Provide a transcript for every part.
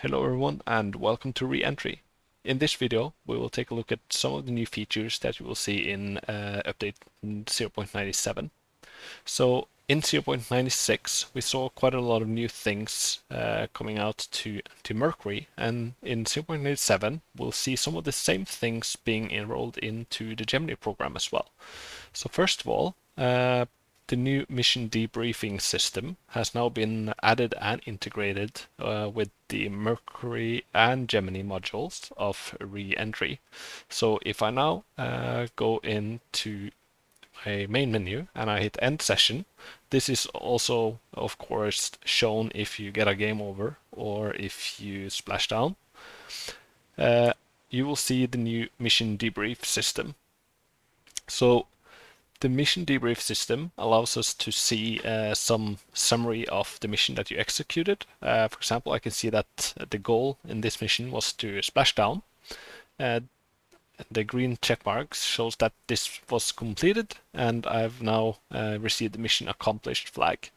Hello everyone and welcome to Re-Entry. In this video we will take a look at some of the new features that you will see in update 0.97. So in 0.96 we saw quite a lot of new things coming out to Mercury, and in 0.97 we'll see some of the same things being enrolled into the Gemini program as well. So first of all, the new mission debriefing system has now been added and integrated with the Mercury and Gemini modules of Re-Entry. So if I now go into a main menu and I hit end session, this is also of course shown if you get a game over or if you splash down. You will see the new mission debrief system. So the mission debrief system allows us to see some summary of the mission that you executed. For example, I can see that the goal in this mission was to splash down. The green check marks shows that this was completed, and I've now received the mission accomplished flag.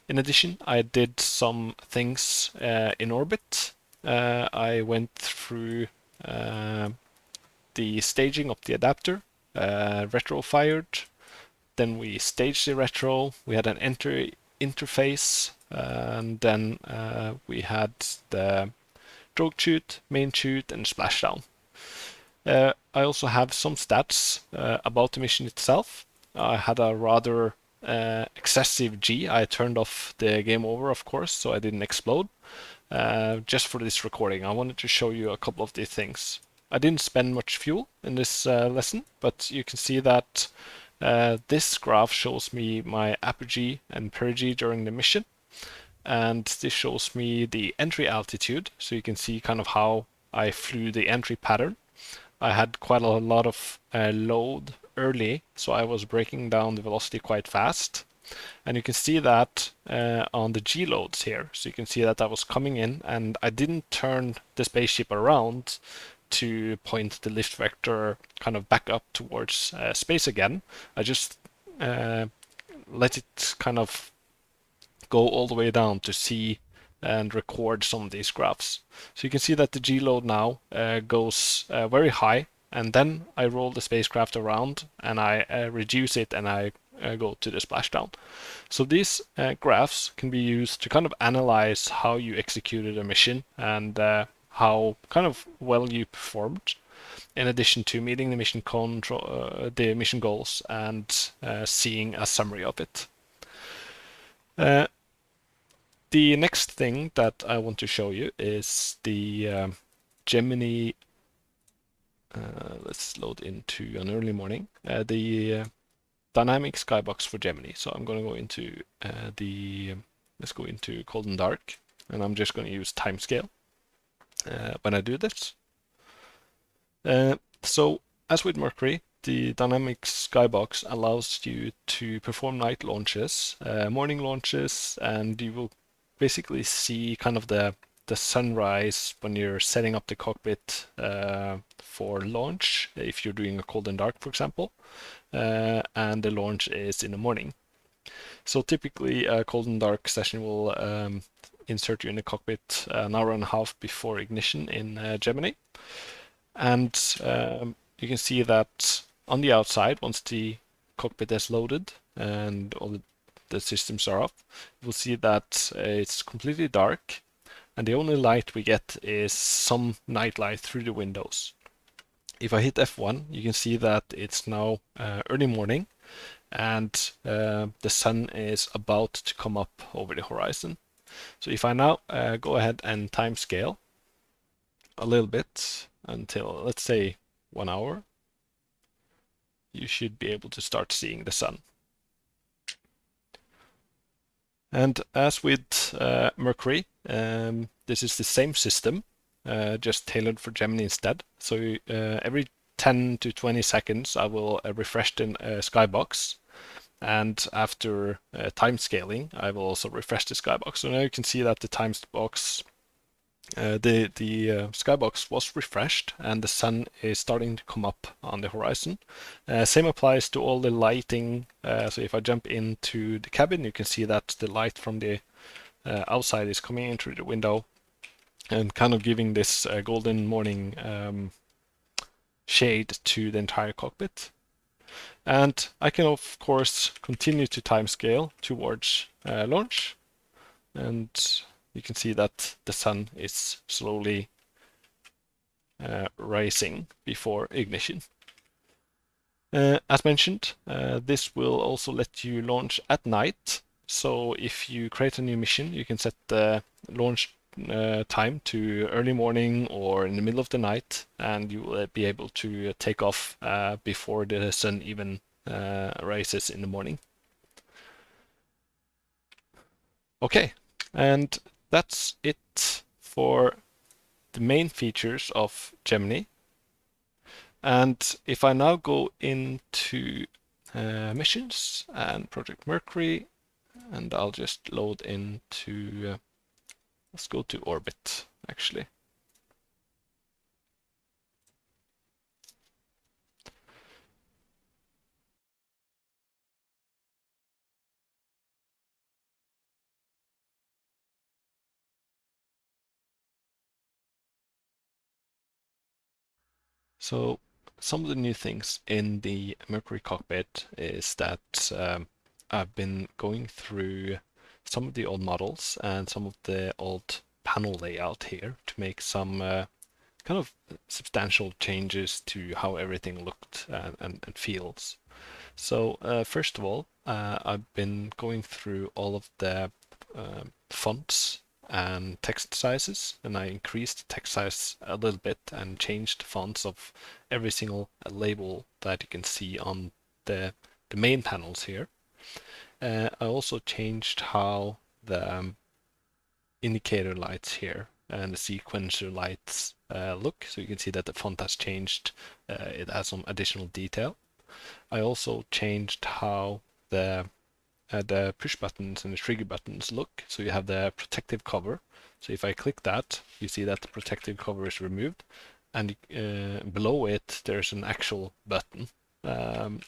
In addition, I did some things in orbit. I went through the staging of the adapter, retro fired, then we staged the retro, we had an interface, and then we had the drogue chute, main chute, and splashdown. I also have some stats about the mission itself. I had a rather excessive G. I turned off the game over, of course, so I didn't explode. Just for this recording, I wanted to show you a couple of these things. I didn't spend much fuel in this lesson, but you can see that this graph shows me my apogee and perigee during the mission, and this shows me the entry altitude, so you can see kind of how I flew the entry pattern. I had quite a lot of load early, so I was breaking down the velocity quite fast. And you can see that on the G loads here. So you can see that I was coming in and I didn't turn the spaceship around to point the lift vector kind of back up towards space again. I just let it kind of go all the way down to see and record some of these graphs. So you can see that the G load now goes very high, and then I roll the spacecraft around and I reduce it and I go to the splashdown. So these graphs can be used to kind of analyze how you executed a mission and how kind of well you performed, in addition to meeting the mission goals and seeing a summary of it. The next thing that I want to show you is the Gemini. Let's load into an early morning. The dynamic skybox for Gemini. So I'm going to go into let's go into cold and dark, and I'm just going to use timescale when I do this. So as with Mercury, the dynamic skybox allows you to perform night launches, morning launches, and you will basically see kind of the sunrise when you're setting up the cockpit for launch, if you're doing a cold and dark, for example, and the launch is in the morning. So typically a cold and dark session will insert you in the cockpit an hour and a half before ignition in Gemini. And you can see that on the outside, once the cockpit is loaded and all the systems are up, you'll see that it's completely dark, and the only light we get is some night light through the windows. If I hit F1, you can see that it's now early morning, and the sun is about to come up over the horizon. So if I now go ahead and time scale a little bit until, let's say, 1 hour, you should be able to start seeing the sun. And as with Mercury, this is the same system, just tailored for Gemini instead. So every 10 to 20 seconds, I will refresh the Skybox. And after time scaling, I will also refresh the Skybox. So now you can see that the Skybox was refreshed and the sun is starting to come up on the horizon. Same applies to all the lighting. So if I jump into the cabin, you can see that the light from the outside is coming in through the window. and kind of giving this golden morning shade to the entire cockpit. And I can of course continue to timescale towards launch, and you can see that the sun is slowly rising before ignition. As mentioned, this will also let you launch at night. So if you create a new mission, you can set the launch time to early morning or in the middle of the night, and you will be able to take off before the sun even rises in the morning. Okay, and that's it for the main features of Gemini. And if I now go into missions and Project Mercury, and I'll just load into, let's go to orbit actually. So some of the new things in the Mercury cockpit is that I've been going through some of the old models and some of the old panel layout here to make some kind of substantial changes to how everything looked and feels. So first of all, I've been going through all of the fonts and text sizes, and I increased the text size a little bit and changed fonts of every single label that you can see on the main panels here. I also changed how the indicator lights here and the sequencer lights look, so you can see that the font has changed. It has some additional detail. I also changed how the push buttons and the trigger buttons look. So you have the protective cover. So if I click that, you see that the protective cover is removed, and below it there's an actual button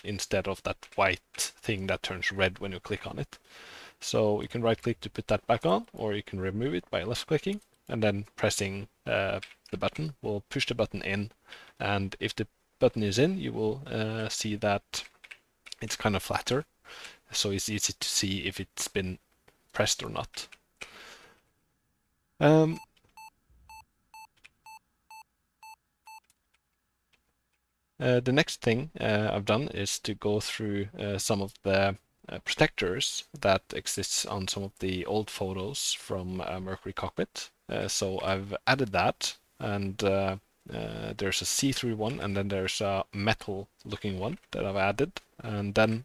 instead of that white thing that turns red when you click on it. So you can right click to put that back on, or you can remove it by left clicking, and then pressing the button will push the button in. And if the button is in, you will see that it's kind of flatter, so it's easy to see if it's been pressed or not. The next thing I've done is to go through some of the protectors that exists on some of the old photos from Mercury cockpit. So I've added that, and there's a see-through one, and then there's a metal looking one that I've added, and then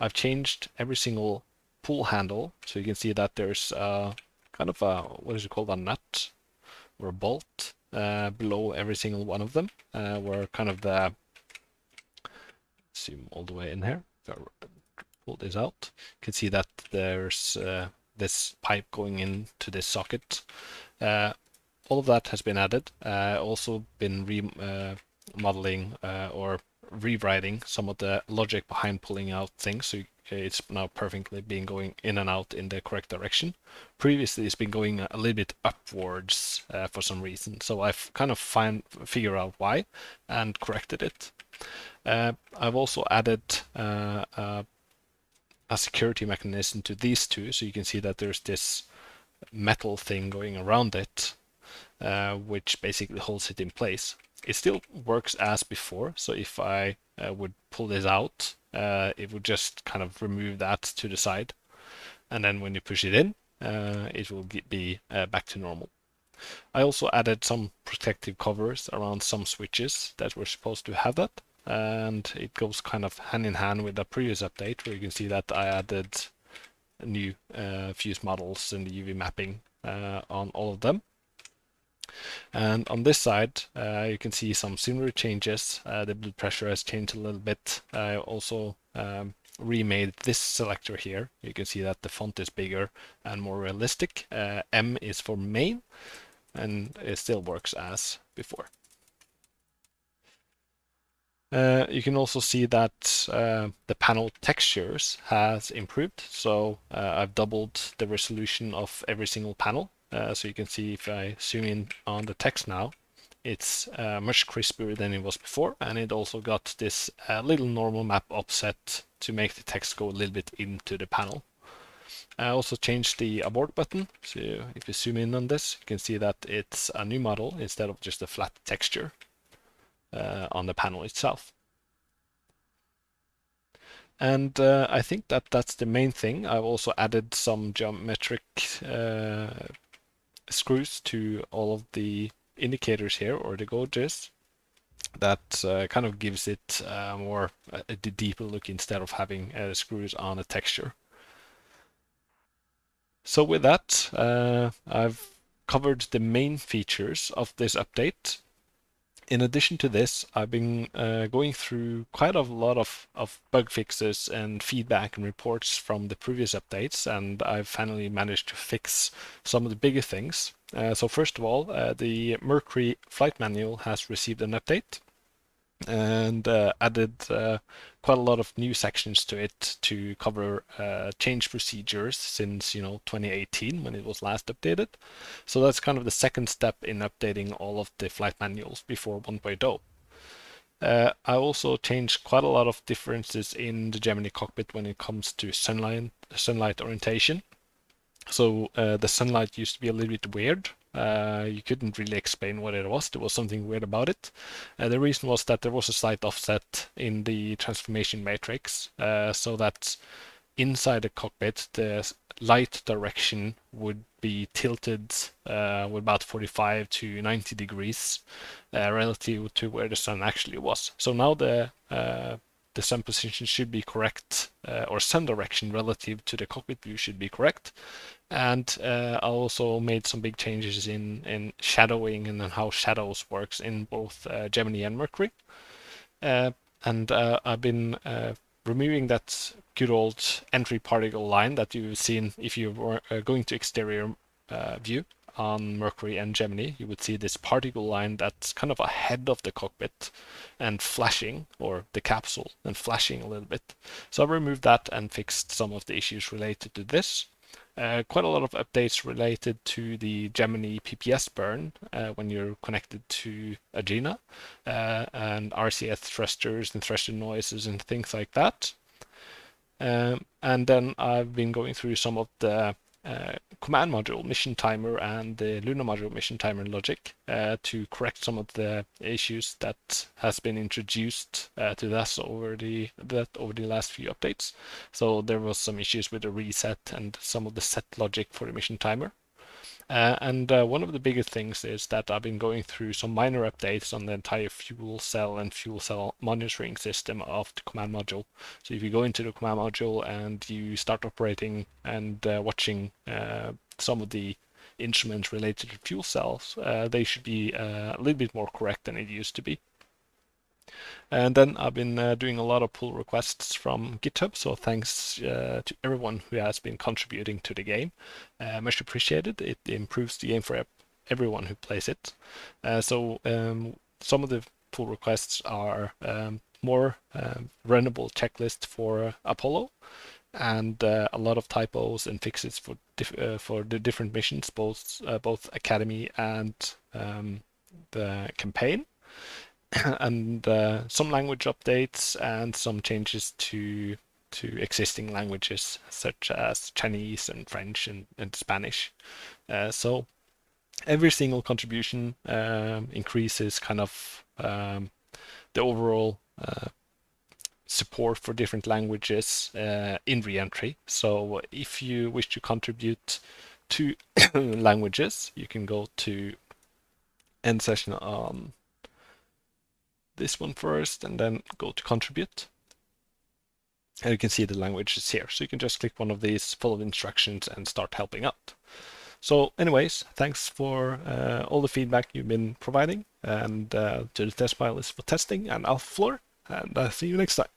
I've changed every single pull handle, so you can see that there's kind of a, what is it called, a nut or a bolt below every single one of them, where kind of the, zoom all the way in here, if I pull this out, you can see that there's this pipe going into this socket. All of that has been added. Also been remodeling or rewriting some of the logic behind pulling out things, so it's now perfectly been going in and out in the correct direction. Previously it's been going a little bit upwards for some reason, so I've kind of figured out why and corrected it. I've also added a security mechanism to these two, so you can see that there's this metal thing going around it, which basically holds it in place. It still works as before, so if I would pull this out, it would just kind of remove that to the side, and then when you push it in, it will be back to normal. I also added some protective covers around some switches that were supposed to have that, and it goes kind of hand in hand with the previous update, where you can see that I added new fuse models and the UV mapping on all of them. And on this side, you can see some similar changes. The blood pressure has changed a little bit. I also remade this selector here. You can see that the font is bigger and more realistic. M is for main, and it still works as before. You can also see that the panel textures has improved. So I've doubled the resolution of every single panel. So you can see if I zoom in on the text now, it's much crisper than it was before, and it also got this little normal map offset to make the text go a little bit into the panel. I also changed the abort button, so if you zoom in on this, you can see that it's a new model instead of just a flat texture on the panel itself. And I think that that's the main thing. I've also added some geometric screws to all of the indicators here, or the gauges, that kind of gives it more a deeper look instead of having screws on a texture. So with that, I've covered the main features of this update. In addition to this, I've been going through quite a lot of bug fixes and feedback and reports from the previous updates, and I've finally managed to fix some of the bigger things. So first of all, the Mercury flight manual has received an update and added quite a lot of new sections to it to cover change procedures since 2018 when it was last updated. So that's kind of the second step in updating all of the flight manuals before 1.0. I also changed quite a lot of differences in the Gemini cockpit when it comes to sunlight orientation. So the sunlight used to be a little bit weird. You couldn't really explain what it was. There was something weird about it. The reason was that there was a slight offset in the transformation matrix, so that inside the cockpit, the light direction would be tilted with about 45 to 90 degrees relative to where the sun actually was. So now the sun position should be correct, or sun direction relative to the cockpit view should be correct. And I also made some big changes in shadowing and how shadows works in both Gemini and Mercury. And I've been removing that good old entry particle line that you've seen if you were going to exterior view on Mercury and Gemini. You would see this particle line that's kind of ahead of the cockpit and flashing, or the capsule, and flashing a little bit. So I removed that and fixed some of the issues related to this. Quite a lot of updates related to the Gemini PPS burn when you're connected to Agena, and RCS thrusters and thruster noises and things like that. And then I've been going through some of the command module mission timer and the Luna module mission timer logic to correct some of the issues that has been introduced to that over the last few updates. So there was some issues with the reset and some of the set logic for the mission timer. And one of the biggest things is that I've been going through some minor updates on the entire fuel cell and fuel cell monitoring system of the command module. So if you go into the command module and you start operating and watching some of the instruments related to fuel cells, they should be a little bit more correct than it used to be. And then I've been doing a lot of pull requests from GitHub, so thanks to everyone who has been contributing to the game. Much appreciated. It improves the game for everyone who plays it. So some of the pull requests are more runnable checklist for Apollo, and a lot of typos and fixes for the different missions, both Academy and the campaign. And some language updates and some changes to existing languages such as Chinese and French and Spanish. So every single contribution increases kind of the overall support for different languages in reentry. So if you wish to contribute to languages, you can go to end session on this one first and then go to contribute. And you can see the languages here. So you can just click one of these, follow the instructions, and start helping out. So anyways, thanks for all the feedback you've been providing, and to the test file is for testing and alpha floor, and see you next time.